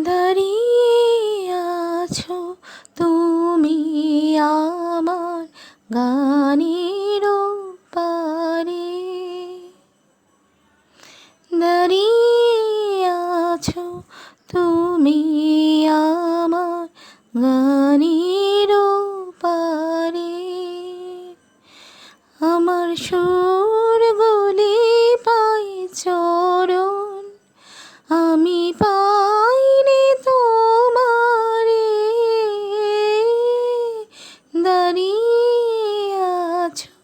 দাঁড়িয়ে আছো তুমি আমার গানের পারে, দাঁড়িয়ে আছো তুমি আমার গানের পারে। আমার সুরগুলি পাই চরণ, আমি পাইনি তোমারে। দাঁড়িয়ে আছো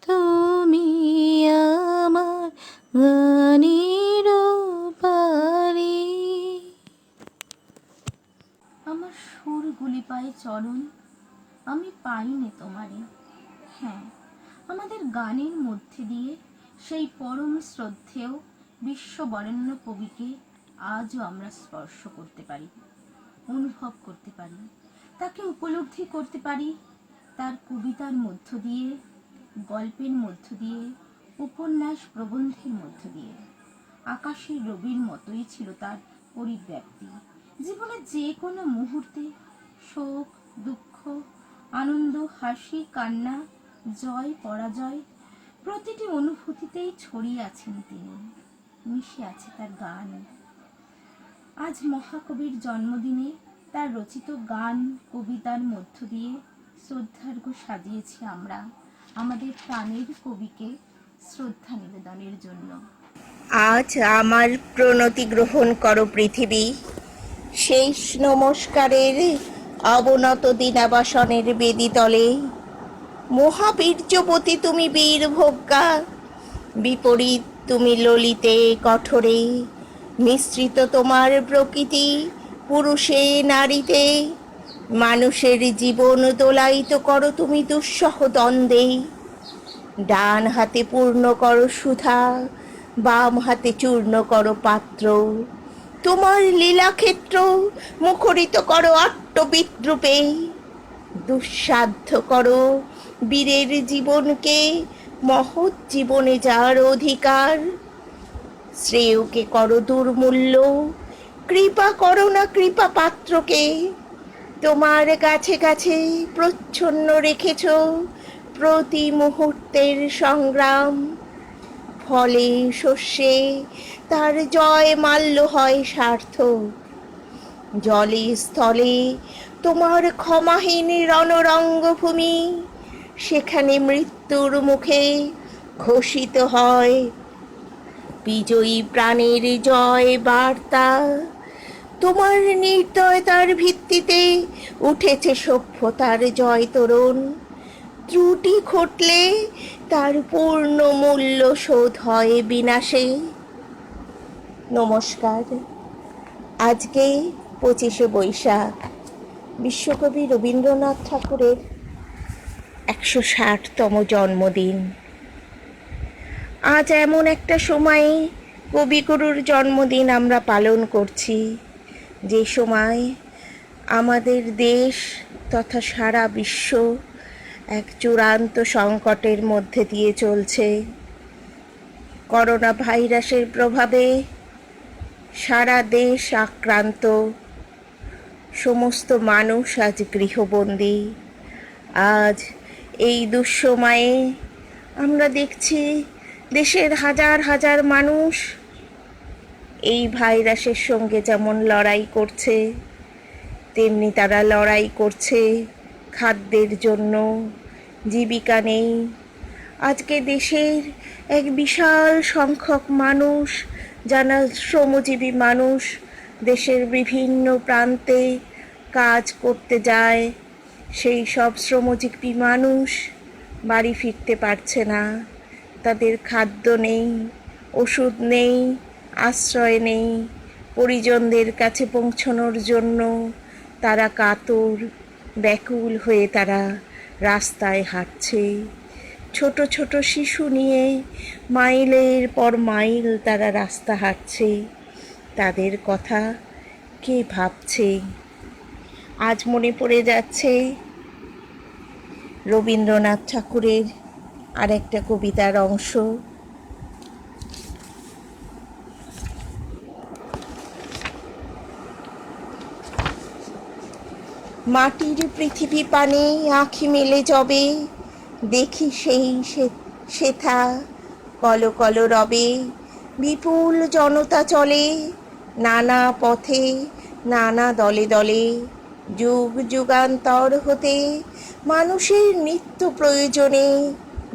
তুমি আমার গানের পারে। আমার সুরগুলি পাই চরণ, আমি পাইনি তোমারে। হ্যাঁ, আমাদের গানের মধ্যে দিয়ে সেই পরম শ্রদ্ধেয় বিশ্ববরেণ্য কবিকে আজও আমরা স্পর্শ করতে পারি, অনুভব করতে পারি, তাকে উপলব্ধি করতে পারি। তার কবিতার মধ্য দিয়ে, গল্পের মধ্য দিয়ে, উপন্যাস প্রবন্ধের মধ্য দিয়ে। আকাশের রবির মতোই ছিল তার পরিব্যাপ্তি। জীবনের যে কোনো মুহূর্তে শোক, দুঃখ, আনন্দ, হাসি, কান্না, জয়, পরাজয়, প্রতিটি অনুভূতিতেই ছড়িয়ে আছেন তিনি, মিশে আছে তার গান। আজ মহাকবির জন্মদিনে তার রচিত গান, কবিতার মধ্য দিয়ে শ্রদ্ধার্ঘ্য সাজিয়েছি আমরা আমাদের প্রাণের কবিকে শ্রদ্ধা নিবেদনের জন্য। আজ আমার প্রণতি গ্রহণ করো পৃথিবী, শেষ নমস্কারের অবনত দিনাবাসনের বেদিতলে। মহাবীর্যবতী তুমি বীরভোগ্যা, বিপরীত তুমি ললিতে কঠোরে। মিশ্রিত তোমার প্রকৃতি পুরুষে নারীতে, মানুষের জীবন দোলায়িত করো তুমি দুঃসহ দ্বন্দ্বে। ডান হাতে পূর্ণ করো সুধা, বাম হাতে চূর্ণ করো পাত্র। তোমার লীলাক্ষেত্র মুখরিত করো আট্টবিদ্রূপে। দুঃসাধ্য করো বীরের জীবনকে, মহৎ জীবনে যার অধিকার। শ্রেয়কে করো দুর্মূল্য, কৃপা করো না কৃপা পাত্রকে। তোমার কাছে কাছে প্রচ্ছন্ন রেখেছ প্রতি মুহূর্তের সংগ্রাম। ফলে শস্যে তার জয় মাল্য হয় সার্থক। জলে স্থলে তোমার ক্ষমাহীন রণরঙ্গভূমি, সেখানে মৃত্যুর মুখে ঘোষিত হয় বিজয়ী প্রাণের জয় বার্তা। তোমার নির্দয়তার ভিত্তিতে উঠেছে সভ্যতার জয় তোরণ। ত্রুটি ঘটলে তার পূর্ণ মূল্য শোধ হয় বিনাশে। নমস্কার। আজকে 25শে বৈশাখ, বিশ্বকবি রবীন্দ্রনাথ ঠাকুরের 160তম জন্মদিন। আজ এমন একটা সময়ে কবিগুরুর জন্মদিন আমরা পালন করছি, যে সময় আমাদের দেশ তথা সারা বিশ্ব এক চূড়ান্ত সংকটের মধ্যে দিয়ে চলছে। করোনা ভাইরাসের প্রভাবে সারা দেশ আক্রান্ত, সমস্ত মানুষ আজ গৃহবন্দী। আজ এই দুঃসময়ে আমরা দেখছি দেশের হাজার হাজার মানুষ এই ভাইরাসের সঙ্গে যেমন লড়াই করছে, তেমনি তারা লড়াই করছে খাদ্যের জন্য। জীবিকা নেই। আজকে দেশের এক বিশাল সংখ্যক মানুষ, যারা শ্রমজীবী মানুষ, দেশের বিভিন্ন প্রান্তে কাজ করতে যায়, সেই সব শ্রমজীবী মানুষ বাড়ি ফিরতে পারছে না। তাদের খাদ্য নেই, ওষুধ নেই, আশ্রয় নেই। পরিজনদের কাছে পৌঁছানোর জন্য তারা কাতর, ব্যাকুল হয়ে তারা রাস্তায় হাঁটছে। ছোট ছোট শিশু নিয়ে মাইলের পর মাইল তারা রাস্তা হাঁটছে। তাদের কথা কে ভাবছে? আজ মনে পড়ে যাচ্ছে রবীন্দ্রনাথ ঠাকুরের আর একটা কবিতার অংশ। মাটির পৃথিবী পানে আঁখি মেলে যবে, দেখি সেই সেথা কল কল রবে। বিপুল জনতা চলে নানা পথে, নানা দলে দলে। যুগ যুগান্তর হতে মানুষের নিত্য প্রয়োজনে,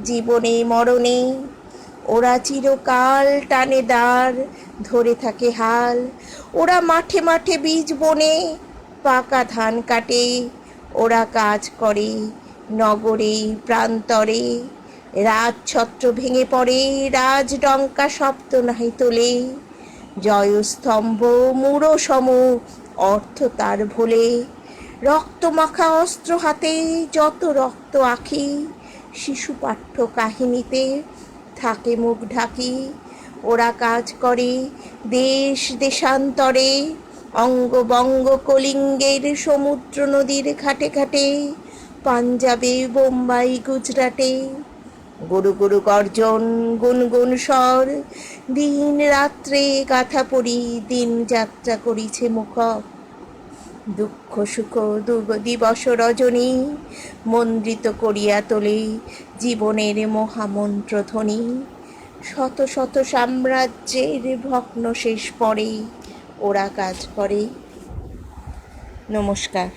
জীবনে মরণে। ওরা চিরকাল টানে দ্বার, ধরে থাকে হাল। ওরা মাঠে মাঠে বীজ বনে, পাকা ধান কাটে। ওরা কাজ করে নগরে প্রান্তরে। রাজছত্র ভেঙে পড়ে, রাজডঙ্কা শব্দ নাহি তোলে। জয়স্তম্ভ মূঢ় সম, অর্থ তার ভোলে। রক্তমাখা অস্ত্র হাতে, যত রক্ত আখি। শিশু পাঠ্য কাহিনীতে থাকে মুখ ঢাকি। ওরা কাজ করে দেশ দেশান্তরে, অঙ্গ বঙ্গ কলিঙ্গের সমুদ্র নদীর ঘাটে ঘাটে। পাঞ্জাবে বোম্বাই গুজরাটে। গরু গরু গর্জন গুনগুন স্বর, দিন রাত্রে গাথা পড়ি দিন যাত্রা করিছে মুখর। দুঃখ সুখ দিবস রজনী, মন্দ্রিত করিয়া তোলে জীবনের মহামন্ত্র ধ্বনি। শত শত সাম্রাজ্যের ভগ্ন শেষ পরে, ওরা কাজ করে। নমস্কার।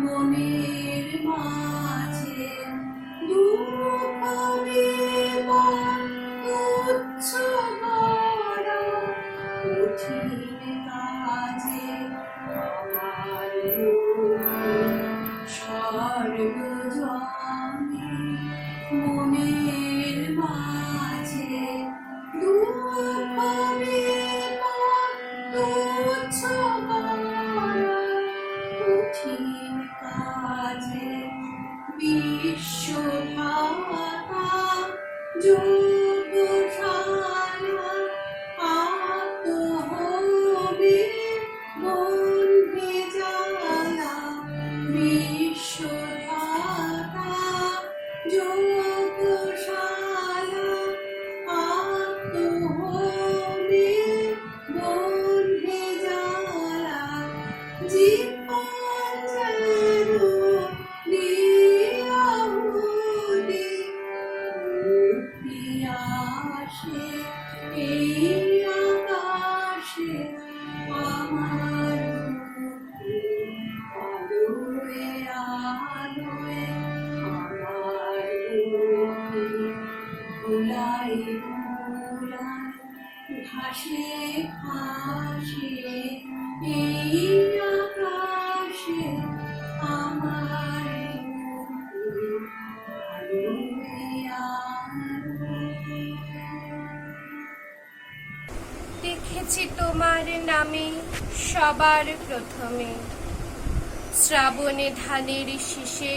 মনের মাঝে দুঃখ বিমল তুচ্ছ করা কঠিন কাজে আমার সর্বজনে। মনের মাঝে দুঃখ বিমল তুচ্ছ করা কঠিন কাজে বিশ্বভাতা যোগশালা আত্মহবি মন ভেজালা। বিশ্বভাতা যোগশালা আত্মহবি মন ভেজালা। জীবন যেন নিয়াহুতি পিয়াসে এই আকাশে আমার আলোয় আলোয় আমার ভুলাই ভুলাই ভাসে ভাসে এই আকাশে আমার দেখেছি তোমার নামে সবার প্রথমে শ্রাবণে ধানের শীষে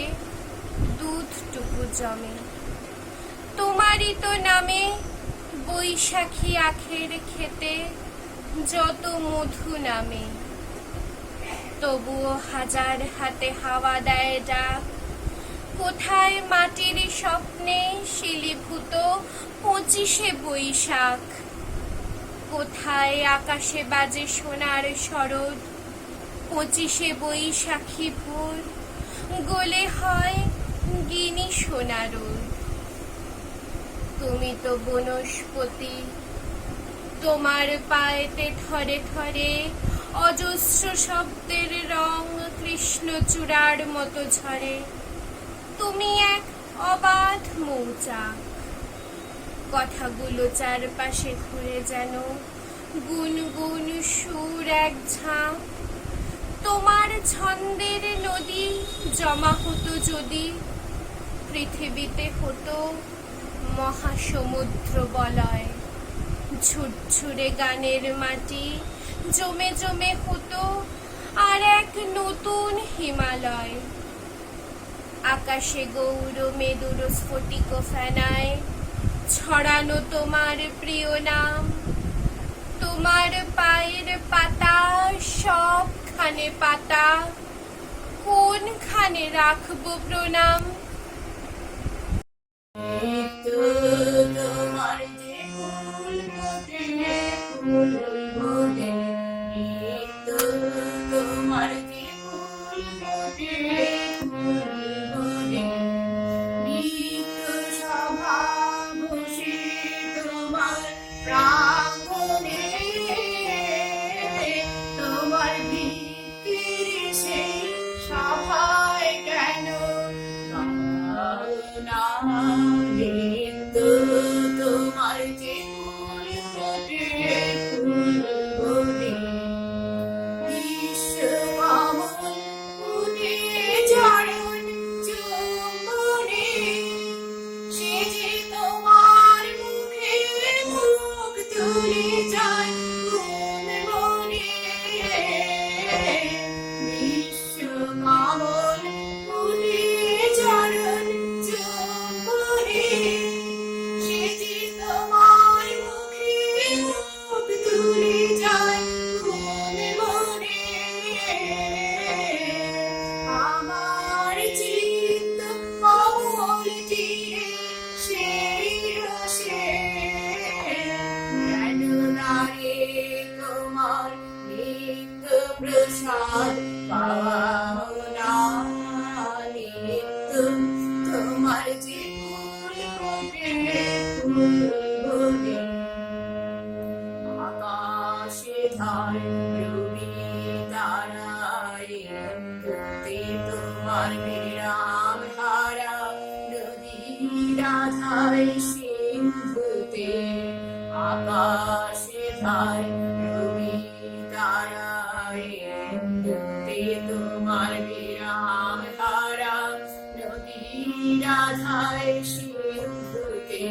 দুধটুকু জমে। তোমারই তো নামে বৈশাখী আখের খেতে যত মধু নামে, তবুও হাজার হাতে হাওয়া দেয় ডাক। কোথায় মাটির স্বপ্নে শিলীভূত 25শে বৈশাখ, কোথায় আকাশে বাজে সোনার শরৎ 25শে বৈশাখী ভোর, গলে হয় গিনি সোনার। তুমি তো বনস্পতি, তোমার পায়েতে থরে থরে অজস্র শব্দের রং কৃষ্ণচূড়ার মতো ঝরে। তুমি এক অবাধ মৌচাক, কথাগুলো চারপাশে ঘুরে যেন গুনগুন সুর এক ঝাঁক। তোমার ছন্দের নদী জমা হতো যদি, পৃথিবীতে হতো মহাসমুদ্র বলয়। ঝুরঝুরে গানের মাটি জমে জমে হতো আর এক নতুন হিমালয়। আকাশে গৌর মেদুর স্ফটিক ফেনায় ছড়ানো তোমার প্রিয় নাম। তোমার পায়ের পাতা সবখানে পাতা, কোনখানে রাখবো প্রণাম। তোমার যে ফুল ফোটে ফুল ফোটে, তোমার যে ফুল ফোটে ফুল ফোটে, নিত্য সভা বসে তোমার প্রাঙ্গণে, তোমার ভিত্তির সেই সভায় কেন তোমার যে ফুল ফোটে ফুল ফোটে, বিশ্বকমল ফুটে চরণ চুম্বনে, সে যে তোমার মুখে মুখ তুলে যায় কোন মনে। বিশ্বকমল ফুটে চরণ চুম্বনে, সে যে তোমার মুখে মুখ তুলে যায় কোন মনে। আমার চিত্ত অমল তীরে সেই রসে, কেন নারে তোমার নিত্য প্রসাদ পাওনা। নিত্য তোমার যে ফুল ফোটে ফুল ফোটে, আকাশে ধার রবি তারায় ধরতে তোমার বিরাম ধারা। নদী রাধায় সিন্ধুতে, আকাশে ধার রবি তারায় ধরতে তোমার বিরাম ধারা। নদী রাধায় সিন্ধুতে,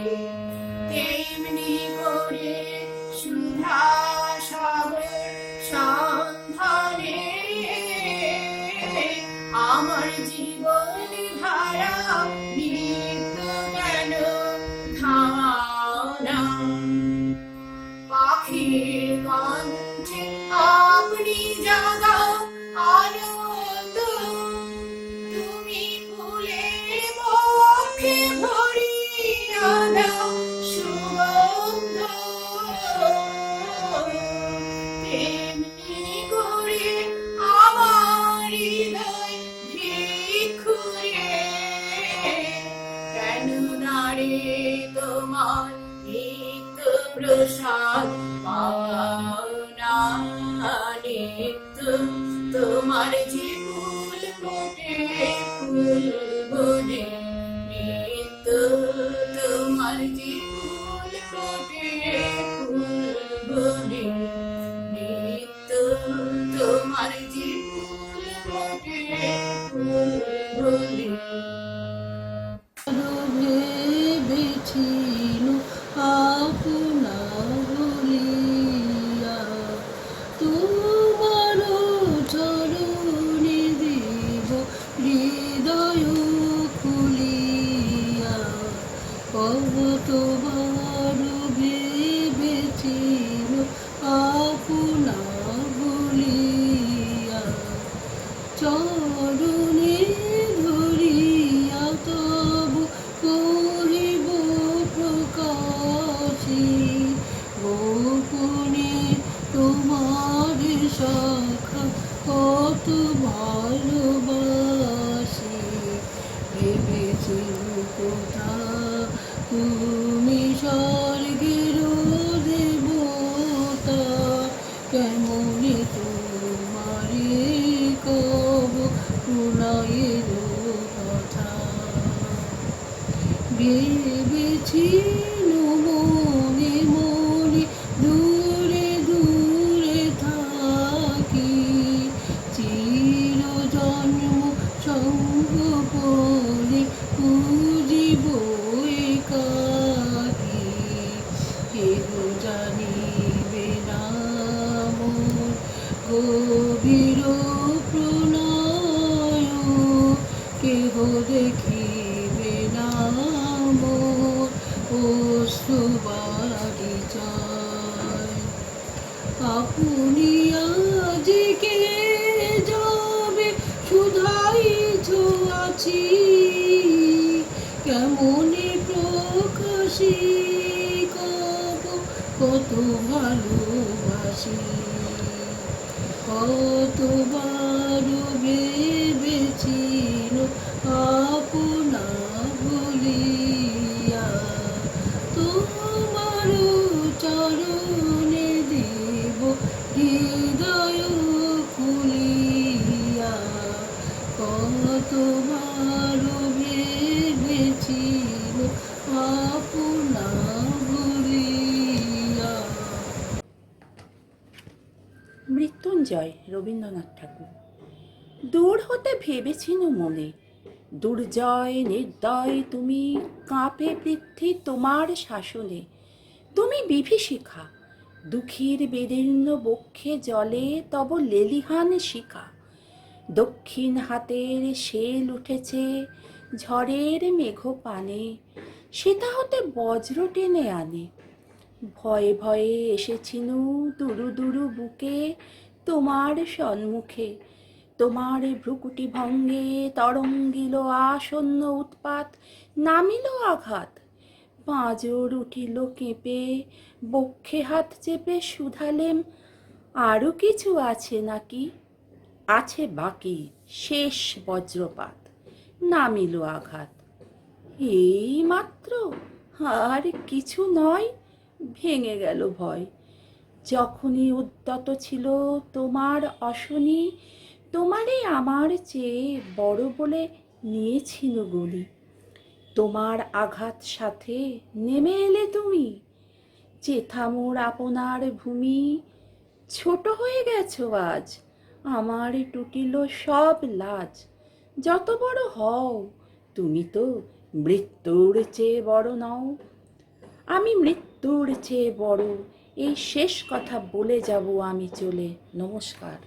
তেমনি করে সুধা সাগর সন্ধানে আমার জীবন ধারা নিত্য কেন ধারণা। পাখির কণ্ঠে আপনি জাগাও আনন্দ, তুমি ফুলের মুখে ভরিয়া দাও সুগন্ধ। তেমনি করে আমার হৃদয় ভিক্ষুরে, কেন নারে তোমার নিত্য প্রসাদ পাওনা। নিত্য তোমার যে ফুল ফোটে ফুল ফোটে, নিত্য তোমার যে ফুল ফোটে ফুল ফোটে, নিত্য তোমার যে ফুল ফোটে ফুল ফোটে। ভেবেছিল আপনা বলিয়া, তোমার চরণে দিব হৃদয় খুলিয়া, কত ভেবেছিল কোথা তুমি স্বর্গের দেবতা, কেমনে তোমারে কব প্রণয়ের কথা। ভেবেছিল মনে মনে দূরে দূরে থাকি, চির জন্ম সঙ্গ পরে খুঁজিব একাকী। কেহ জানিবে না মোর গভীর প্রণয়, কেহ দেখিবে না মোর অশ্রুবারি জয়। আপনি আজকে যাবে শুধাইছ আছি, কেমনে প্রকাশে কব কত ভালোবাসি। কতবার ভেবেছিল আপনা ভুলিয়া, তোমার চরণে দেব হৃদয় খুলিয়া। কতবার ভেবেছিল আপনা ভুলিয়া। মৃত্যুঞ্জয় রবীন্দ্রনাথ ঠাকুর। দূর হতে ভেবেছিনু মনে, দুর্জয় নির্দয় তুমি, কাঁপে পৃথ্বী তোমার শাসনে। তুমি বিভীষিকা, দুঃখীর বিদীর্ণ বক্ষে জলে তব লেলিহান শিখা। দক্ষিণ হাতের শেল উঠেছে ঝড়ের মেঘ পানে, সেটা হতে বজ্র টেনে আনে। ভয়ে ভয়ে এসেছিনু দুরু দুরু বুকে তোমার সম্মুখে। তোমার ভ্রুকুটি ভঙ্গে তরঙ্গিল আসন্ন উৎপাত, নামিল আঘাত। পাঁজর উঠিল কেঁপে, বক্ষে হাত চেপে শুধালেম, আরও কিছু আছে নাকি? আছে বাকি শেষ বজ্রপাত, নামিল আঘাত। এই মাত্র, আর কিছু নয়, ভেঙে গেল ভয়। যখনই উদ্যত ছিল তোমার অশনি, তোমারে আমার চেয়ে বড় বলে নিয়েছিল গলি। তোমার আঘাত সাথে নেমে এলে তুমি, চেথা মোর আপনার ভূমি। ছোট হয়ে গেছো আজ, আমার টুটিল সব লাজ। যত বড় হও, তুমি তো মৃত্যুর চেয়ে বড় নও। আমি মৃত্যুর চেয়ে বড়, এই শেষ কথা বলে যাব আমি চলে। নমস্কার।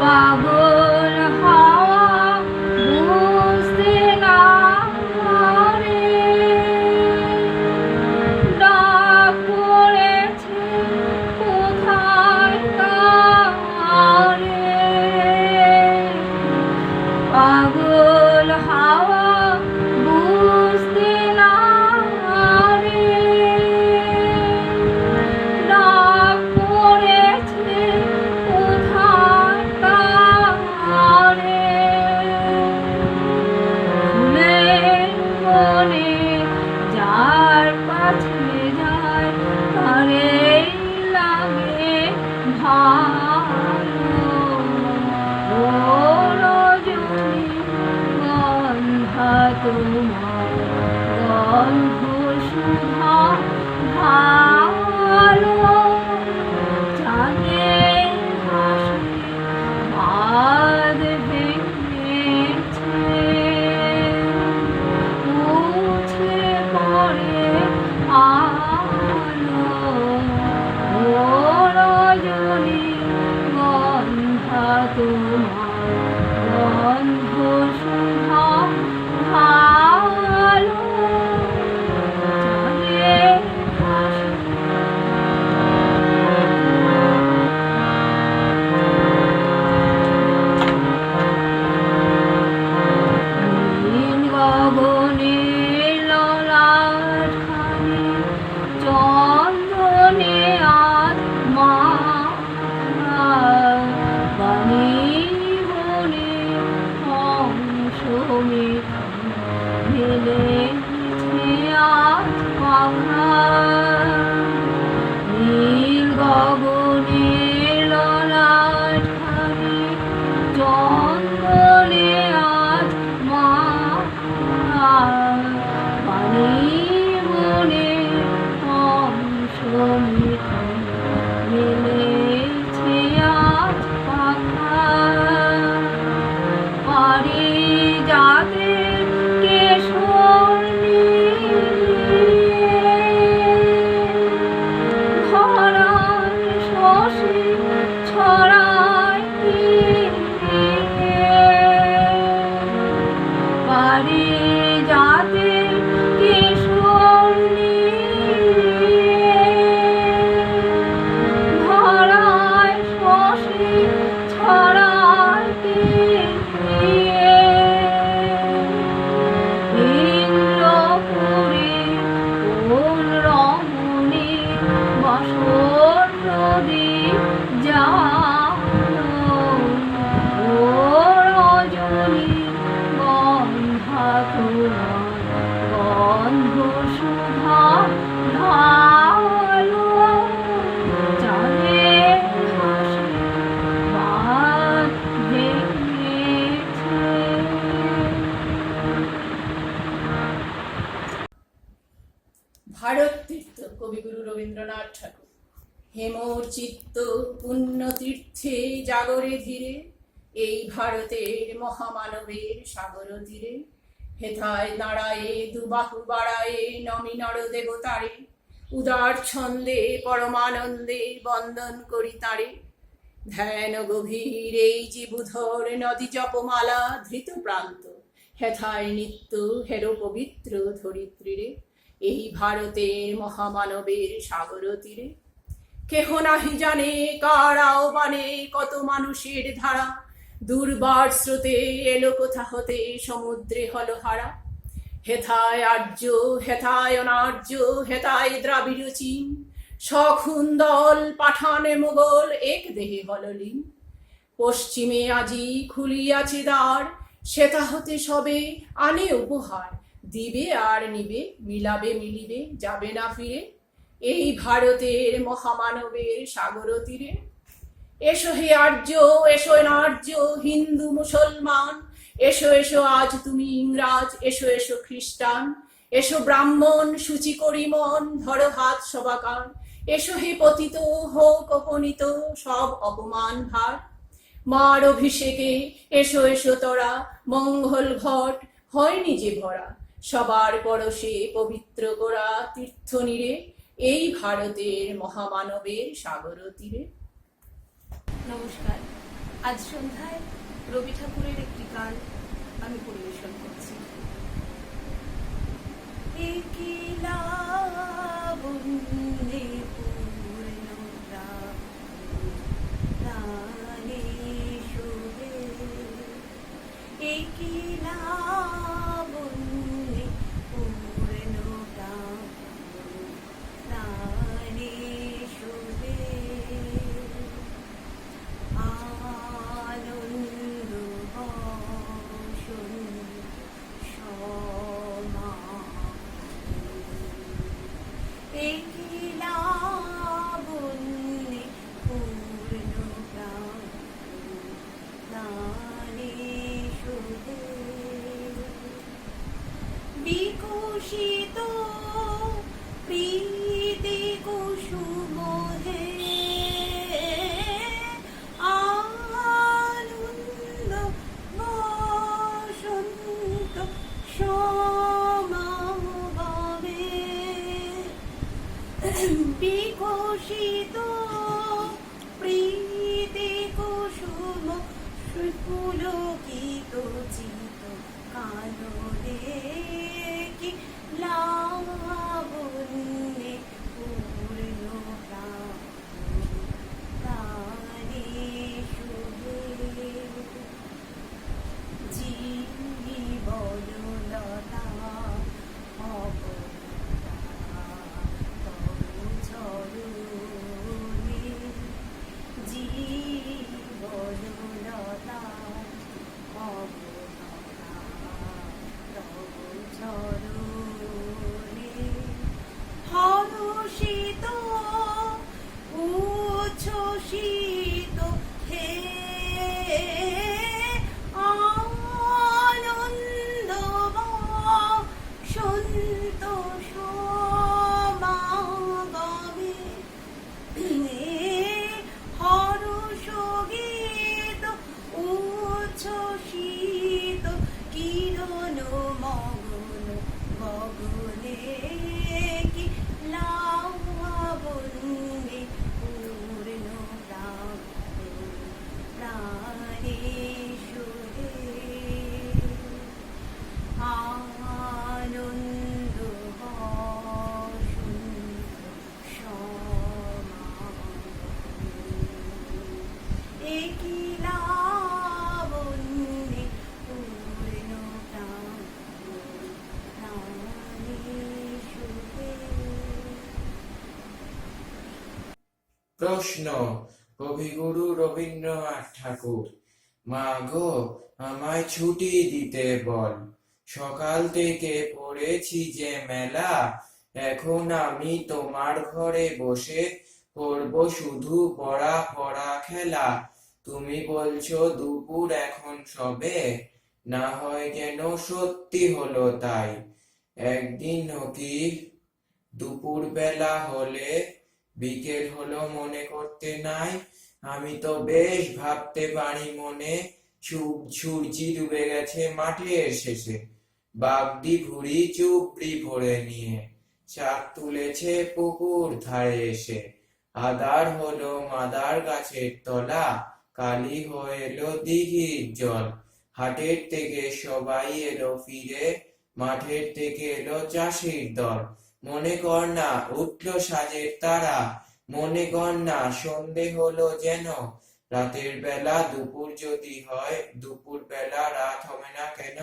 পাগল হওয়া বুঝতে না পারে, ডাক পড়েছে ললাট খানি জঙ্গলে আজ মা পানি মনে অংশ মিঠন মেলেছে আজ পাখা পারি যাদের কেশর ধরার শশী ছড়ায় পারি যাদের কেশর ধরায় শশী ছড়ায় ইন্দ্রপুরী কোন রমণী বসর নদী জানো ও রজনী গন্ধা তোমার গন্ধ সুধা ঢালো চাঁদের হাসি বাদ ভেঙেছে। ভারত তীর্থ কবিগুরু রবীন্দ্রনাথ ঠাকুর। হেমর চিত্ত পুণ্য তীর্থে জাগরে ধীরে, এই ভারতের মহামানবের সাগর তীরে। হেথায় দাঁড়ায়ে দুবাহু বাড়ায়ে নমি নর দেবতারে, উদার ছন্দে পরমানন্দে বন্দন করি তারে। ধ্যান গভীর এই জীবুধর নদী জপমালা ধৃত প্রান্ত, হেথায় নিত্য হেরো পবিত্র ধরিত্রীরে, এই ভারতের মহামানবের সাগর তীরে। কেহ নাহি জানে কার আহ্বানে কত মানুষের ধারা, দুর্বার স্রোতে এলো কোথা হতে সমুদ্রে হলো হারা। হেথায় আর্য হেথায় অনার্য হেথায় দ্রাবিড় চীন, সখুন দল পাঠান মোগল এক দেহে হল লীন। পশ্চিমে আজি খুলিয়াছে দ্বার, সেথা হতে সবে আনে উপহার, দিবে আর নিবে মিলাবে মিলিবে যাবে না ফিরে, এই ভারতের মহামানবের সাগর তীরে। এসো হে আর্য এসো নার্য হিন্দু মুসলমান, এসো এসো আজ তুমি ইংরাজ, এসো এসো খ্রিস্টান, এসো ব্রাহ্মণ সূচি করি মন ধরো হাত সবাকার। এসো হে পতিত হোক অপনীত সব অপমান ভার, মার অভিষেকে এসো এসো তোরা মঙ্গল ঘট হয়নি যে ভরা, সবার পরশে পবিত্র করা তীর্থ নীরে, এই ভারতের মহামানবের সাগর তীরে। নমস্কার। আজ সন্ধ্যায় রবি ঠাকুরের একটি গান আমি পরিবেশন করছি। একলা বন্দে পূর্ণতা প্রাণে শোভে, একলা বন্দে পূর্ণতা প্রাণে শোভে। আনন্দ বসন সমা একলা বন্দে পূর্ণ প্রাণে শোভে। বিকশিত প্রীতি কুসুম হে, আনন্দ বসন্ত সমাগমে। বিকশিত প্রীতি কুসুম পুলকিত চিত কাননে, কি লাবণ্যে পূর্ণ প্রাণে শোভে। জীবনলতা অবলতা তব চরণে, জীবনলতা অবলতা তব চরণে। উচ্ছ্বসিত হে আনন্দ সন্তোষ সমাগমে হর্ষ গীত উচ্ছ্বসিত কিরণ মগন গগনে কি লাবণ্যে পূর্ণ প্রাণে সুরে আনন্দ একই লাবণ্যে পূর্ণ প্রাণে সুরে। প্রশ্ন কবিগুরু রবীন্দ্রনাথ ঠাকুর। মা গো, আমায় ছুটি দিতে বল, সকাল থেকে পড়েছি যে মেলা, এখন আমি তোমার ঘরে বসে করব শুধু পড়া পড়া খেলা। তুমি বলছো দুপুর এখন সবে, না হয় যেন সত্যি হলো তাই। একদিন কি দুপুর বেলা হলে বিকেল হলো মনে করতে নাই? আমি তো বেশ ভাবতে পারি মনে, সূর্যি ডুবে গেছে মাঠের শেষে, বাগদি ঘুড়ি চুপড়ি ভরে নিয়ে চাঁদ তুলেছে পুকুর ধারে এসে। আধার হলো মাদার গাছের তলা, কালি হয়ে এলো দিঘির জল। হাটের থেকে সবাই এলো ফিরে, মাঠের থেকে এলো চাষির দল। মনে কর না উঠলো সাজের তারা, মনে কর না সন্ধে হলো যেন। রাতের বেলা দুপুর যদি হয়, দুপুর বেলা রাত হবে না কেন?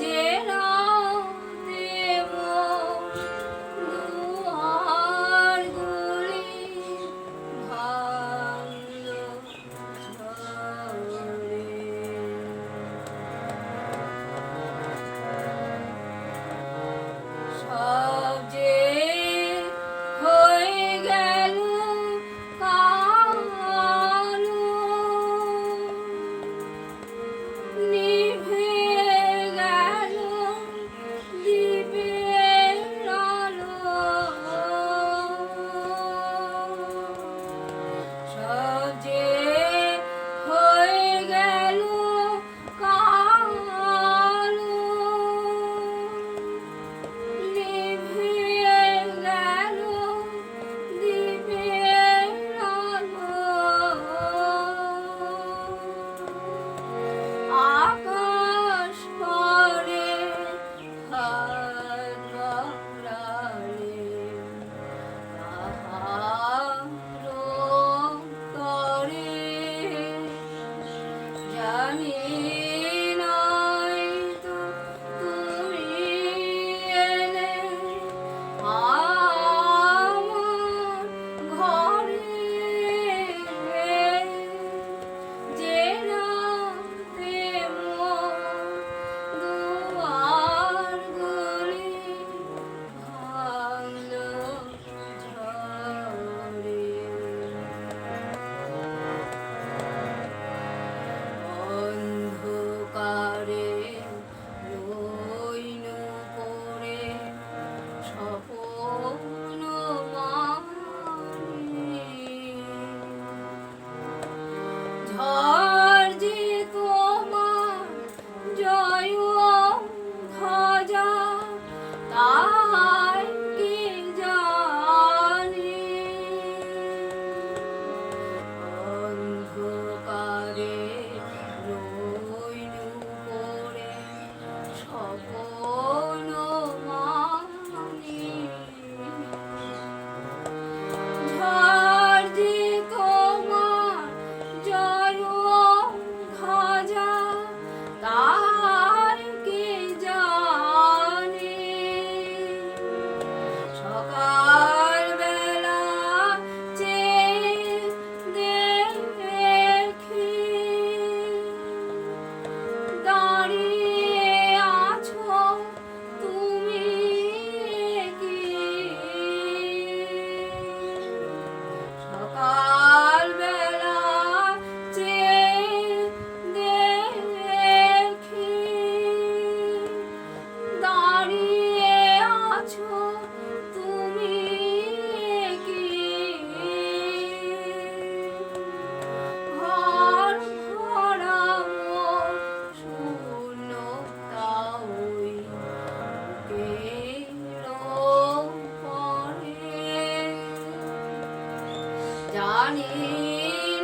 যে রাতে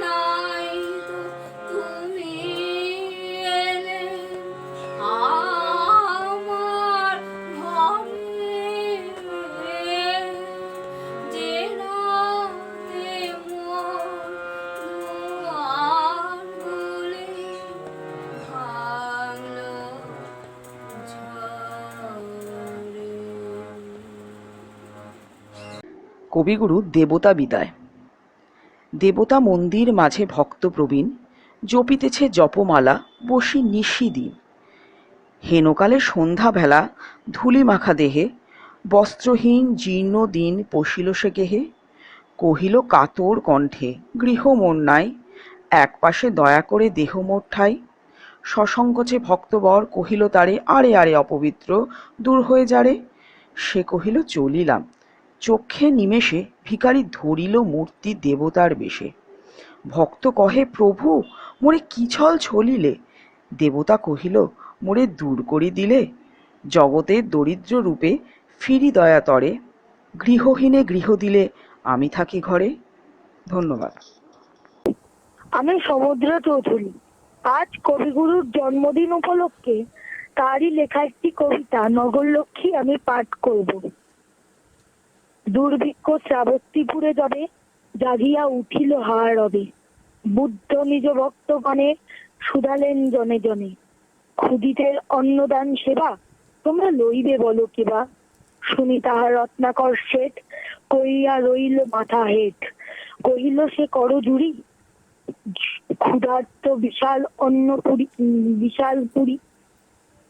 নাই তো তুমি এলে আমার ঘরে, যে রাতে মোর দুয়ারগুলি ভাঙলো ঝড়ে। কবিগুরু দেবতা বিদায়। দেবতা মন্দির মাঝে ভক্ত প্রবীণ, জপিতেছে জপমালা বসি নিশিদিন। হেনকালে সন্ধ্যাবেলা ধূলি মাখা দেহে, বস্ত্রহীন জীর্ণ দিন পশিল সে গেহে। কহিল কাতর কণ্ঠে, গৃহ মোর নাই, এক পাশে দয়া করে দেহ মোর ঠাই। সসংকোচে ভক্তবর কহিল তারে, আরে আরে অপবিত্র, দূর হয়ে যারে। সে কহিল চলিলাম। চক্ষে নিমেষে ভিখারি ধরিল মূর্তি দেবতার বেশে। ভক্ত কহে, প্রভু মোরে কি ছল ছলিলে। দেবতা কহিল, মোরে দূর করি দিলে। জগতের দরিদ্র রূপে ফিরি দয়া তরে, গৃহহীনে গৃহ দিলে আমি থাকি ঘরে। ধন্যবাদ। আমি সমুদ্র চৌধুরী। আজ কবিগুরুর জন্মদিন উপলক্ষে তারই লেখা একটি কবিতা নগরলক্ষ্মী আমি পাঠ করব। দুর্ভিক্ষ শ্রাবস্তীপুরে যাবে, জাগিয়া উঠিল হার রবে। বুদ্ধ নিজ ভক্তগণে সুধালেন জনে জনে। ক্ষুদিতের অন্নদান সেবা তোমরা লইবে বলো কেবা। শুনি তাহার রত্নাকর শেঠ কইয়া রইল মাথা হেট। কহিল সে করজুড়ি, ক্ষুধার্ত বিশাল বিশাল পুরী।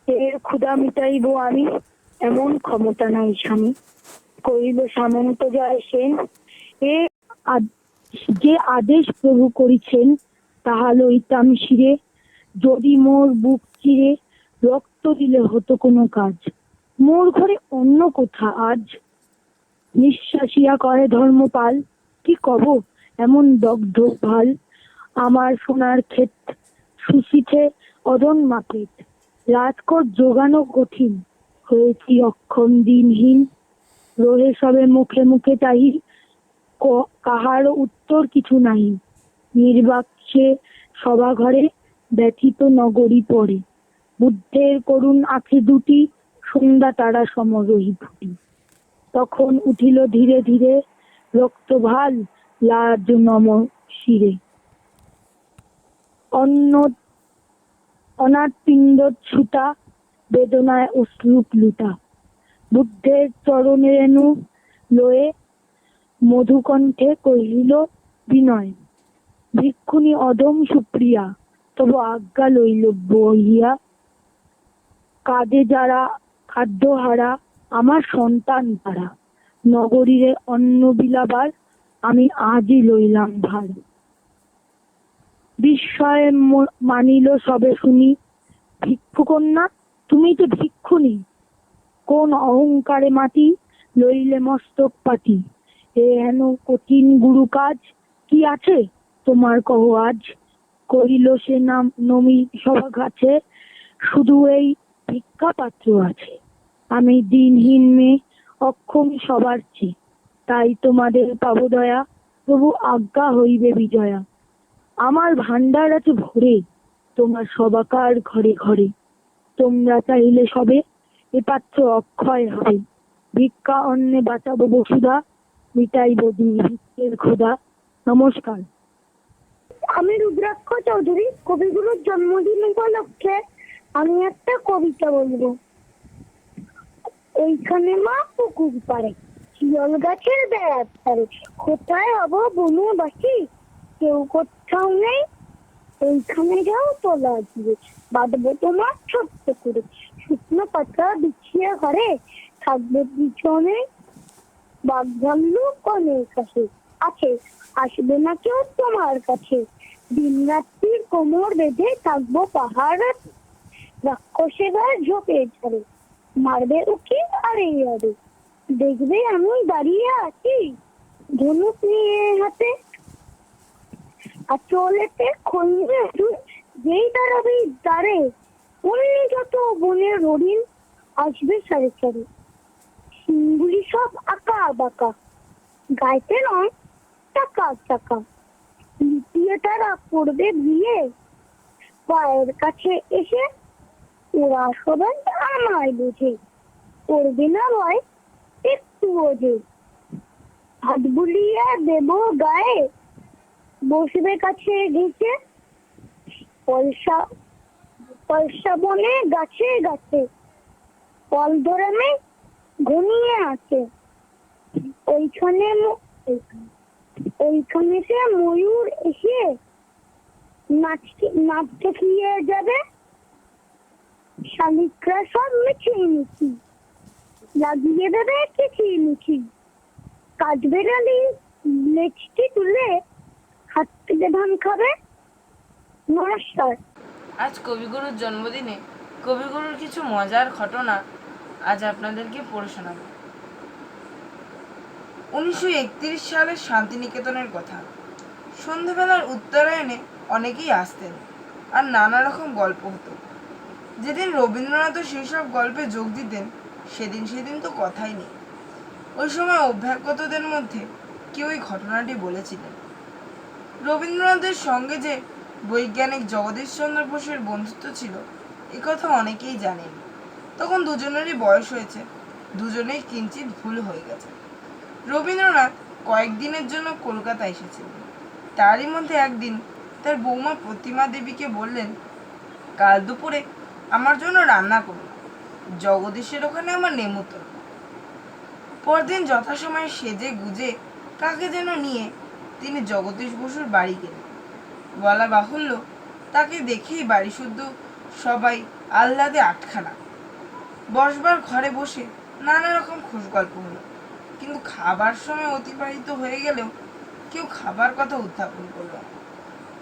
এর ক্ষুধা মিটাইব আমি, এমন ক্ষমতা নাই স্বামী। কহিল সামন্ত জয় সেন, এ যে আদেশ প্রভু করিছেন তাহা লইতাম শিরে। যদি মোর বুক চিরে রক্ত দিলে হতো কোনো কাজ, মোর ঘরে অন্য কোথা আজ। নিঃশ্বাসিয়া করে ধর্মপাল, কি কব এমন দগ্ধ ভাল। আমার সোনার ক্ষেত শুষিছে অদন মাপেট, রাজকোট জোগানো কঠিন, হয়েছি অক্ষম দিনহীন। রহে সবে মুখে মুখে চাহি, কাহারও উত্তর কিছু নাই। নির্বাক্সে সভা ঘরে ব্যথিত নগরী পড়ে। বুদ্ধের করুণ আঁখি দুটি সন্ধ্যা তারা সমরহি ফুটি। তখন উঠিল ধীরে ধীরে রক্ত ভাল লাজ নম শিরে। অনাথ পিণ্ড ছুটা বেদনায় অশ্রুপ লুটা। বুদ্ধের চরণে রেণু লয়ে মধুকণ্ঠে কহিল বিনয়, ভিক্ষুণী অদম সুপ্রিয়া, তবু আজ্ঞা লইল বহিয়া। কাঁদে যারা খাদ্যহারা, আমার সন্তান তারা। নগরীরে অন্ন বিলাবার, আমি আজই লইলাম ভার। বিস্ময়ে মানিল সবে শুনি, ভিক্ষুকন্যা তুমি তো ভিক্ষুণী। কোন অহংকারে মাটি লইলে মস্তক পাতি। এ হেন কঠিন গুরু কাজ, কি আছে তোমার কহ আজ। কহিল সে নাম নমি সভা গাছে, শুধু এই ভিক্ষা পাত্র আছে। আমি দিনহীন মেয়ে, অক্ষম সবার চেয়ে, তাই তোমাদের পাব দয়া, প্রভু আজ্ঞা হইবে বিজয়া। আমার ভান্ডার আছে ভরে, তোমার সবাকার ঘরে ঘরে। তোমরা চাইলে সবে, এ পাত্র অক্ষয় হবে। ভিক্ষা অন্নে বাঁচাবো বসুধা, মিটাইব দুর্ভিক্ষের ক্ষুধা। নমস্কার। আমি রুদ্রাক্ষ চৌধুরী। কবিগুরুর জন্মদিন উপলক্ষে আমি একটা কবিতা বলবো। এইখানে মা পুকুর পাড়ে, শিয়াল গাছের বেড়ার ধারে। কোথায় হব বনে বাসি, কেউ কোথাও নেই। এইখানে যাও তোলা দিয়ে, বাঁধবো তোমার ছোট্ট করে। শুকনো পাতা বিছিয়ে ঘরে, থাকবে পিছনে বাঘ ভাল্লুক অনেক কাছে আছে। আসবে না কেউ তোমার কাছে, দিন রাত্রির কোমর বেঁধে থাকবো পাহাড়। রাক্ষসেরা ঝোপে ঝাড়ে, মারবে উকি আরে আরে। দেখবে আমি দাঁড়িয়ে আছি ধনুক নিয়ে হাতে, আর চলেতে খঞ্জে যেই দাঁড়াবে দাঁড়ে। অমনি যত বনের হরিণ আসবে সারে সারে। সিংগুলি সব আঁকা বাঁকা, গাইতে নয় টাকা টাকা। দ্বিতীয় তারা করবে বিয়ে, পায়ের কাছে এসে ওরা সবাই আমায় বোঝে, করবে না ভয় একটু বোঝে। হাত বুলিয়ে দেব গায়ে, বসবে কাছে ঘেঁচে, পয়সা পয়সা বনে গাছে গাছে, ফল ধরামে ঘনিয়ে আছে। ওইখানে ওইখানে সে ময়ূর এসে নাচতে ফিরে যাবে, শালিকরা সব মিছিমিছি লাগিয়ে দেবে কিচিমিচি। কাঠবেড়ালি লেজটি তুলে হাত থেকে ধান খাবে। নমস্কার। আজ কবিগুরুর জন্মদিনে কবিগুরুর কিছু মজার ঘটনা আজ আপনাদেরকে পড়ে শোনাব। 1931 সালের শান্তিনিকেতনের কথা। সন্ধ্যাবেলার উত্তরায়ণে অনেকেই আসতেন আর নানা রকম গল্প হতো। যেদিন রবীন্দ্রনাথও সেই সব গল্পে যোগ দিতেন সেদিন তো কথাই নেই। ওই সময় অভ্যাগতদের মধ্যে কেউ এই ঘটনাটি বলেছিলেন। রবীন্দ্রনাথের সঙ্গে যে বৈজ্ঞানিক জগদীশচন্দ্র বসুর বন্ধুত্ব ছিল একথা অনেকেই জানেন। তখন দুজনেরই বয়স হয়েছে, দুজনেই কিঞ্চিত ভুল হয়ে গেছে। রবীন্দ্রনাথ কয়েকদিনের জন্য কলকাতা এসেছিলেন। তারই মধ্যে একদিন তার বৌমা প্রতিমা দেবীকে বললেন, কাল দুপুরে আমার জন্য রান্না করুন, জগদীশের ওখানে আমার নেমন্তন্ন। পরদিন যথাসময়ে সেজে গুজে কাকে যেন নিয়ে তিনি জগদীশ বসুর বাড়ি গেলেন। বলা বাহুল্য, তাকে দেখেই বাড়ি শুদ্ধ সবাই আহ্লাদে আটখানা। বসবার ঘরে বসে নানা রকম খোশ গল্প হলো, কিন্তু খাবার সময় অতিবাহিত হয়ে গেলেও কেউ খাবার কথা উত্থাপন করল।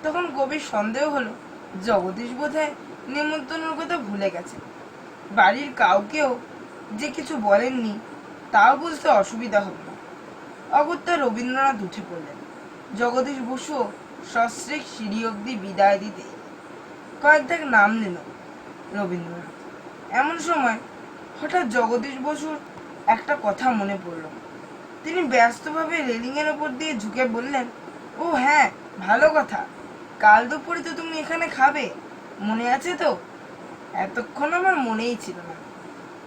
তখন কবির সন্দেহ হলো জগদীশ বোধহয় নেমন্তন্নের কথা ভুলে গেছে। বাড়ির কাউকেও যে কিছু বলেননি তাও বুঝতে অসুবিধা হবে না। অগত্যা রবীন্দ্রনাথ উঠে পড়লেন। জগদীশ বসু সস্ত্রীক সিঁড়ি অব্দি বিদায় দিতে কয়েক ধাপ নামলেন রবীন্দ্রনাথ। এমন সময় হঠাৎ জগদীশ বসুর একটা কথা মনে পড়ল। তিনি ব্যস্তভাবে রেলিংয়ের ওপর দিয়ে ঝুঁকে বললেন, ও হ্যাঁ, ভালো কথা, কাল দুপুরে তো তুমি এখানে খাবে, মনে আছে তো? এতক্ষণ আমার মনেই ছিল না।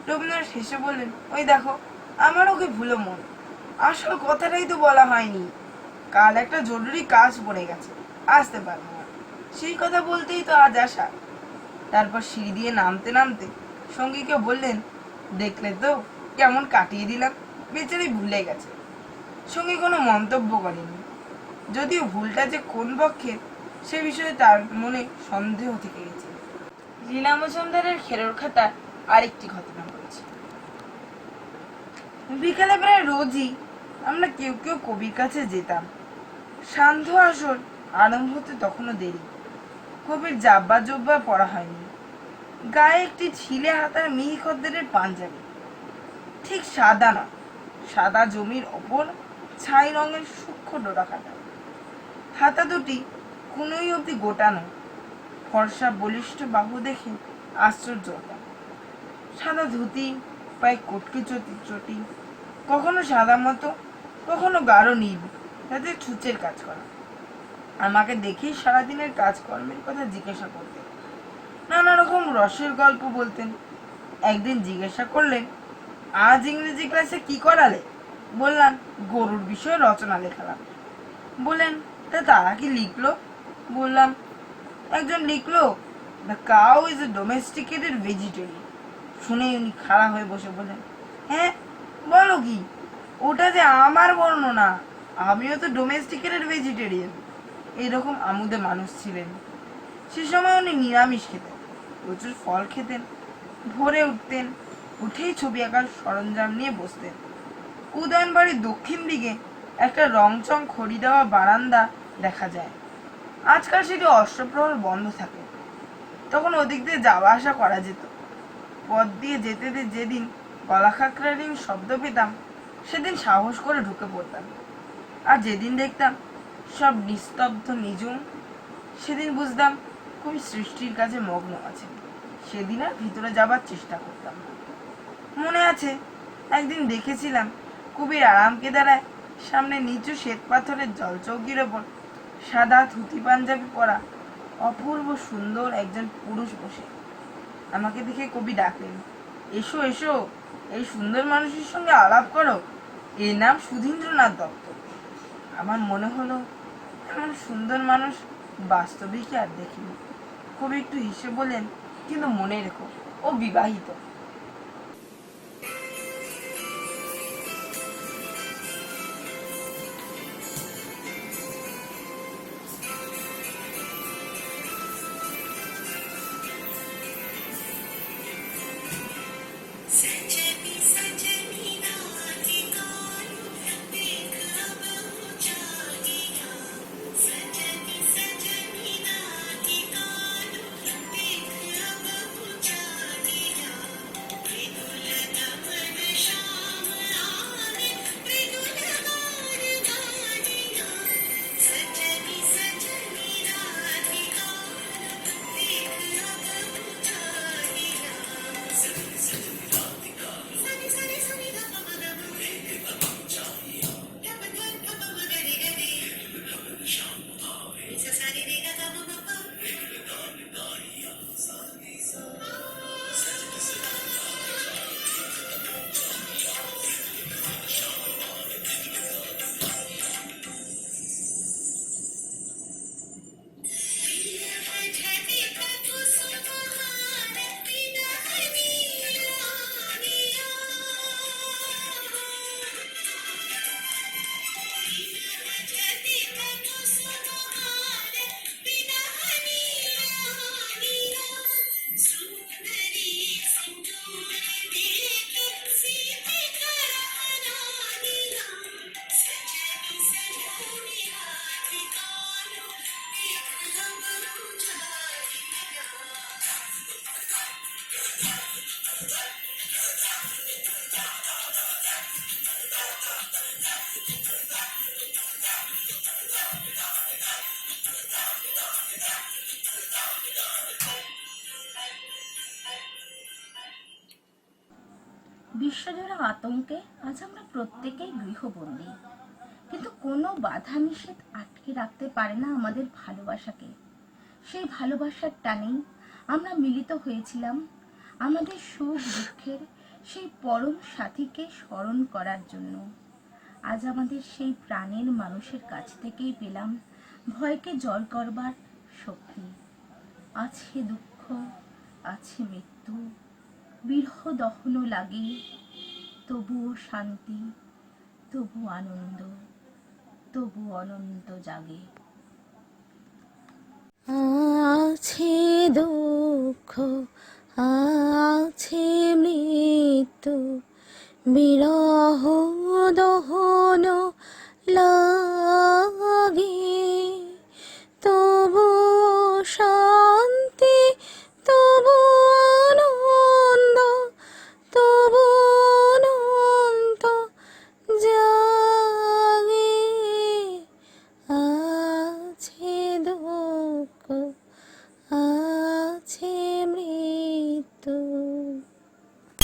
রবীন্দ্রনাথ হেসে বললেন, ওই দেখো, আমার ওকে ভুলো মন, আসল কথাটাই তো বলা হয়নি। কাল একটা জরুরি কাজ পড়ে গেছে, আসতে পারবো না, সেই কথা বলতেই তো আজ আসা। তারপর সিঁড়ি দিয়ে নামতে নামতে সঙ্গীকে বললেন, দেখলে তো কেমন কাটিয়ে দিলাম, বেচারি ভুলে গেছে। সঙ্গী কোনো মন্তব্য করেনি, যদিও ভুলটা যে কোন পক্ষের সে বিষয়ে তার মনে সন্দেহ থেকে গেছে। রীনা মজুমদারের খেরোর খাতা আরেকটি ঘটনা বলছে। বিকালে প্রায় রোজই আমরা কেউ কেউ কবির কাছে যেতাম। সান্ধ্য আসর আরম্ভ হতে তখনও দেরি। কবির জাব্বা জব্বা পরা হয়নি, গায়ে একটি ছিলে হাতার মিহি খদ্দেরের পাঞ্জাবি, ঠিক সাদা না, সাদা জমির ওপর ছাই রঙের সূক্ষ্ম ডোরা কাটা। হাতা দুটি কোনোই অবধি গোটানো। ফর্সা বলিষ্ঠ বাহু দেখে আশ্চর্য হতাম। সাদা ধুতি, পায়ে কটকি চটি, কখনো সাদা মতো, কখনো গাঢ় নীল, তাতে ছুঁচের কাজ করা। আমাকে দেখেই সারাদিনের কাজকর্মের কথা জিজ্ঞাসা করতেন, নানা রকম রসের গল্প বলতেন। একদিন জিজ্ঞাসা করলেন, আজ ইংরেজি ক্লাসে কি করালে? বললাম, গরুর বিষয়ে রচনা লেখালাম। বললেন, তা তারা কি লিখলো? বললাম, একজন লিখলো, the cow is a domesticated vegetarian. শুনে উনি খাড়া হয়ে বসে বললেন, হ্যাঁ বলো কি? ওটা যে আমার বর্ণনা, আমিও তো ডোমেস্টিকেটেড ভেজিটেরিয়ান। এইরকম আমুদে মানুষ ছিলেন। সে সময় উনি নিরামিষ খেতেন, প্রচুর ফল খেতেন। ভোরে উঠতেন, উঠেই ছবি আঁকার সরঞ্জাম নিয়ে বসতেন। উদয়ন বাড়ির দক্ষিণ দিকে একটা রংচং খড়ি দেওয়া বারান্দা দেখা যায়। আজকাল সেটি অষ্টপ্রহর বন্ধ থাকে, তখন ওদিক দিয়ে যাওয়া আসা করা যেত। পথ দিয়ে যেতে যেদিন গলা খাকড়ারিং শব্দ পেতাম সেদিন সাহস করে ঢুকে পড়তাম। আর যেদিন দেখতাম সব নিস্তব্ধ নিঝুম, সেদিন বুঝতাম কবি সৃষ্টির কাছে মগ্ন আছে। সেদিন আর ভিতরে যাবার চেষ্টা করতাম না। মনে আছে একদিন দেখেছিলাম কবির আরাম কেদারায় সামনে নিচু শ্বেত পাথরের জলচৌকির ওপর সাদা ধুতি পাঞ্জাবি পরা অপূর্ব সুন্দর একজন পুরুষ বসে। আমাকে দেখে কবি ডাকলেন, এসো এসো, এই সুন্দর মানুষের সঙ্গে আলাপ করো। এর নাম সুধীন্দ্রনাথ দত্ত। আমার মনে হলো এমন সুন্দর মানুষ বাস্তবিক আর দেখিনি। কবি একটু হেসে বলেন, কিন্তু মনে রেখো ও বিবাহিত। বিশ্বজোড়া আতঙ্কে আজ আমরা প্রত্যেকেই গৃহবন্দী, কিন্তু কোনো বাধা নিষেধ আটকে রাখতে পারে না আমাদের ভালোবাসাকে। সেই ভালোবাসার টানেই আমরা মিলিত হয়েছিলাম আমাদের সুখ দুঃখের সেই পরম সাথীকে স্মরণ করার জন্য। আজ আমাদের সেই প্রাণের মানুষের কাছ থেকেই পেলাম ভয়কে জয় করবার শক্তি। আছে দুঃখ, আছে মৃত্যু, বিরহ দহন লাগে, তবুও শান্তি, তবু আনন্দ, তবু অনন্ত জাগে। আছে দুঃখ, আছে মৃত্যু, বিরহ